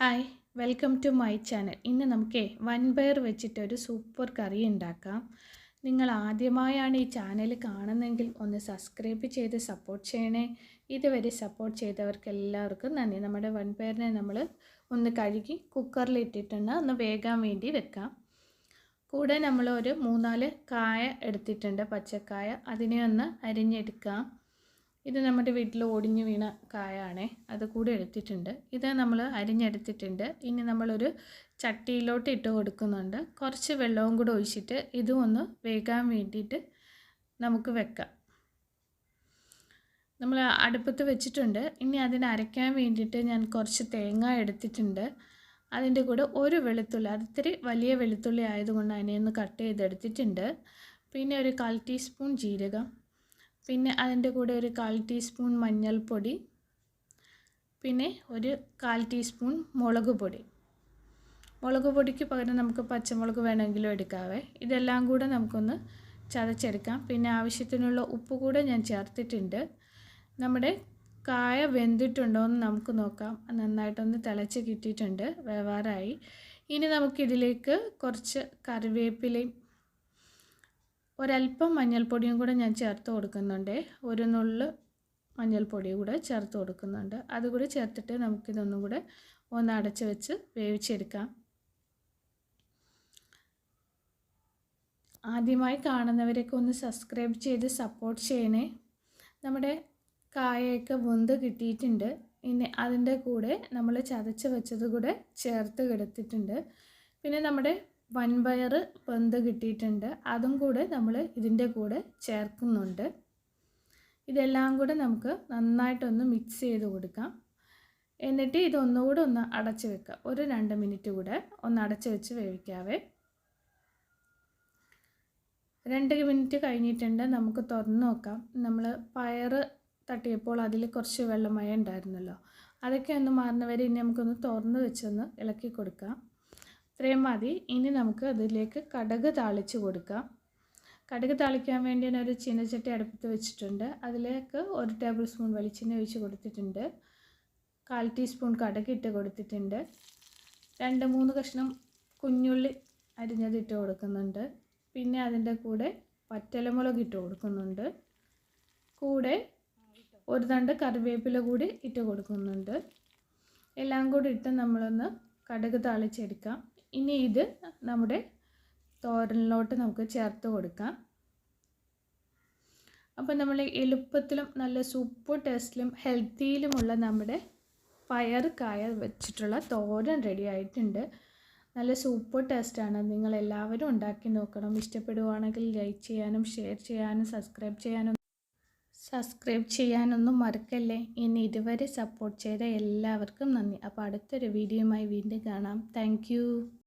Hi welcome to my channel. ഇന്ന് നമുക്ക് വൻപയർ വെച്ചിട്ടൊരു സൂപ്പർ കറി ഉണ്ടാക്കാം. നിങ്ങൾ ആദ്യമായാണ് ഈ ചാനൽ കാണുന്നതെങ്കിൽ ഒന്ന് സബ്സ്ക്രൈബ് ചെയ്ത് സപ്പോർട്ട് ചെയ്യണേ. ഇതുവരെ സപ്പോർട്ട് ചെയ്തവർക്ക് എല്ലാവർക്കും നന്ദി. നമ്മുടെ വൻപയറിനെ നമ്മൾ ഒന്ന് കഴുകി കുക്കറിൽ ഇട്ടിട്ടുണ്ട്, ഒന്ന് വേകാൻ വേണ്ടി വെക്കാം. കൂടെ നമ്മൾ ഒരു 3-4 കായ എടുത്തിട്ടുണ്ട്, പച്ചക്കായ. അതിനെ ഒന്ന് അരിഞ്ഞെടുക്കാം. ഇത് നമ്മുടെ വീട്ടിൽ ഒടിഞ്ഞു വീണ കായാണ്, അത് കൂടി എടുത്തിട്ടുണ്ട്. ഇത് നമ്മൾ അരിഞ്ഞെടുത്തിട്ടുണ്ട്. ഇനി നമ്മളൊരു ചട്ടിയിലോട്ട് ഇട്ട് കൊടുക്കുന്നുണ്ട്. കുറച്ച് വെള്ളവും കൂടെ ഒഴിച്ചിട്ട് ഇതും ഒന്ന് വേകാൻ വേണ്ടിയിട്ട് നമുക്ക് വെക്കാം. നമ്മൾ അടുപ്പത്ത് വെച്ചിട്ടുണ്ട്. ഇനി അതിന് അരയ്ക്കാൻ വേണ്ടിയിട്ട് ഞാൻ കുറച്ച് തേങ്ങ എടുത്തിട്ടുണ്ട്. അതിൻ്റെ കൂടെ ഒരു വെളുത്തുള്ളി, അതിത്തിരി വലിയ വെളുത്തുള്ളി ആയതുകൊണ്ട് അതിനെ ഒന്ന് കട്ട് ചെയ്തെടുത്തിട്ടുണ്ട്. പിന്നെ ഒരു 1/4 ടീസ്പൂൺ ജീരകം, പിന്നെ അതിൻ്റെ കൂടെ ഒരു 1/4 ടീസ്പൂൺ മഞ്ഞൾപ്പൊടി, പിന്നെ ഒരു 1/4 ടീസ്പൂൺ മുളക് പൊടി. മുളക് പൊടിക്ക് പകരം നമുക്ക് പച്ചമുളക് വേണമെങ്കിലും എടുക്കാവേ. ഇതെല്ലാം കൂടെ നമുക്കൊന്ന് ചതച്ചെടുക്കാം. പിന്നെ ആവശ്യത്തിനുള്ള ഉപ്പ് കൂടെ ഞാൻ ചേർത്തിട്ടുണ്ട്. നമ്മുടെ കായ വെന്തിട്ടുണ്ടോ എന്ന് നമുക്ക് നോക്കാം. നന്നായിട്ടൊന്ന് തിളച്ച് കിട്ടിയിട്ടുണ്ട്, വേവാറായി. ഇനി നമുക്കിതിലേക്ക് കുറച്ച് കറിവേപ്പിലയും ഒരല്പം മഞ്ഞൾപ്പൊടിയും കൂടെ ഞാൻ ചേർത്ത് കൊടുക്കുന്നുണ്ട്. ഒരു നുള്ള് മഞ്ഞൾപ്പൊടി കൂടെ ചേർത്ത് കൊടുക്കുന്നുണ്ട്. അതുകൂടി ചേർത്തിട്ട് നമുക്കിതൊന്നും കൂടെ ഒന്ന് അടച്ച് വെച്ച് വേവിച്ചെടുക്കാം. ആദ്യമായി കാണുന്നവരൊക്കെ ഒന്ന് സബ്സ്ക്രൈബ് ചെയ്ത് സപ്പോർട്ട് ചെയ്യണേ. നമ്മുടെ കായയൊക്കെ വെന്ത് കിട്ടിയിട്ടുണ്ട്. ഇനി അതിൻ്റെ കൂടെ നമ്മൾ ചതച്ച് വെച്ചത് കൂടെ ചേർത്ത് കിടത്തിയിട്ടുണ്ട്. പിന്നെ നമ്മുടെ വൻപയർ വെന്ത് കിട്ടിയിട്ടുണ്ട്, അതും കൂടെ നമ്മൾ ഇതിൻ്റെ കൂടെ ചേർക്കുന്നുണ്ട്. ഇതെല്ലാം കൂടെ നമുക്ക് നന്നായിട്ടൊന്ന് മിക്സ് ചെയ്ത് കൊടുക്കാം. എന്നിട്ട് ഇതൊന്നുകൂടെ ഒന്ന് അടച്ച് വെക്കാം. ഒരു 2 മിനിറ്റ് കൂടെ ഒന്ന് അടച്ച് വെച്ച് വേവിക്കാവേ. 2 മിനിറ്റ് കഴിഞ്ഞിട്ടുണ്ട്. നമുക്ക് തുറന്ന് നോക്കാം. നമ്മൾ പയർ തട്ടിയപ്പോൾ അതിൽ കുറച്ച് വെള്ളമയം ഉണ്ടായിരുന്നല്ലോ, അതൊക്കെ ഒന്ന് മാറുന്നവരെ ഇനി നമുക്കൊന്ന് തുറന്ന് വെച്ചൊന്ന് ഇളക്കി കൊടുക്കാം. ഇത്രയും മതി. ഇനി നമുക്ക് അതിലേക്ക് കടുക് താളിച്ച് കൊടുക്കാം. കടുക് താളിക്കാൻ വേണ്ടി ഒരു ചീനച്ചട്ടി അടുപ്പത്ത് വെച്ചിട്ടുണ്ട്. അതിലേക്ക് 1 ടേബിൾ സ്പൂൺ വെളിച്ചെണ്ണ ഒഴിച്ച് കൊടുത്തിട്ടുണ്ട്. 1/4 ടീസ്പൂൺ കടുക് ഇട്ട് കൊടുത്തിട്ടുണ്ട്. 2-3 കഷ്ണം കുഞ്ഞുള്ളി അരിഞ്ഞത് ഇട്ട് കൊടുക്കുന്നുണ്ട്. പിന്നെ അതിൻ്റെ കൂടെ പച്ചമുളക് ഇട്ട് കൊടുക്കുന്നുണ്ട്. കൂടെ ഒരു തണ്ട് കറിവേപ്പില കൂടി ഇട്ട് കൊടുക്കുന്നുണ്ട്. എല്ലാം കൂടി ഇട്ട് നമ്മളൊന്ന് കടുക് താളിച്ചെടുക്കാം. ഇനി ഇത് നമ്മുടെ തോരനിലോട്ട് നമുക്ക് ചേർത്ത് കൊടുക്കാം. അപ്പോൾ നമ്മൾ എളുപ്പത്തിലും നല്ല സൂപ്പർ ടേസ്റ്റിലും ഹെൽത്തിയിലുമുള്ള നമ്മുടെ പയർ കായ വെച്ചിട്ടുള്ള തോരൻ റെഡി ആയിട്ടുണ്ട്. നല്ല സൂപ്പർ ടേസ്റ്റാണ്. നിങ്ങളെല്ലാവരും ഉണ്ടാക്കി നോക്കണം. ഇഷ്ടപ്പെടുവാണെങ്കിൽ ലൈക്ക് ചെയ്യാനും ഷെയർ ചെയ്യാനും സബ്സ്ക്രൈബ് ചെയ്യാനൊന്നും മറക്കല്ലേ. ഇനി ഇതുവരെ സപ്പോർട്ട് ചെയ്ത എല്ലാവർക്കും നന്ദി. അപ്പോൾ അടുത്തൊരു വീഡിയോയുമായി വീണ്ടും കാണാം. താങ്ക്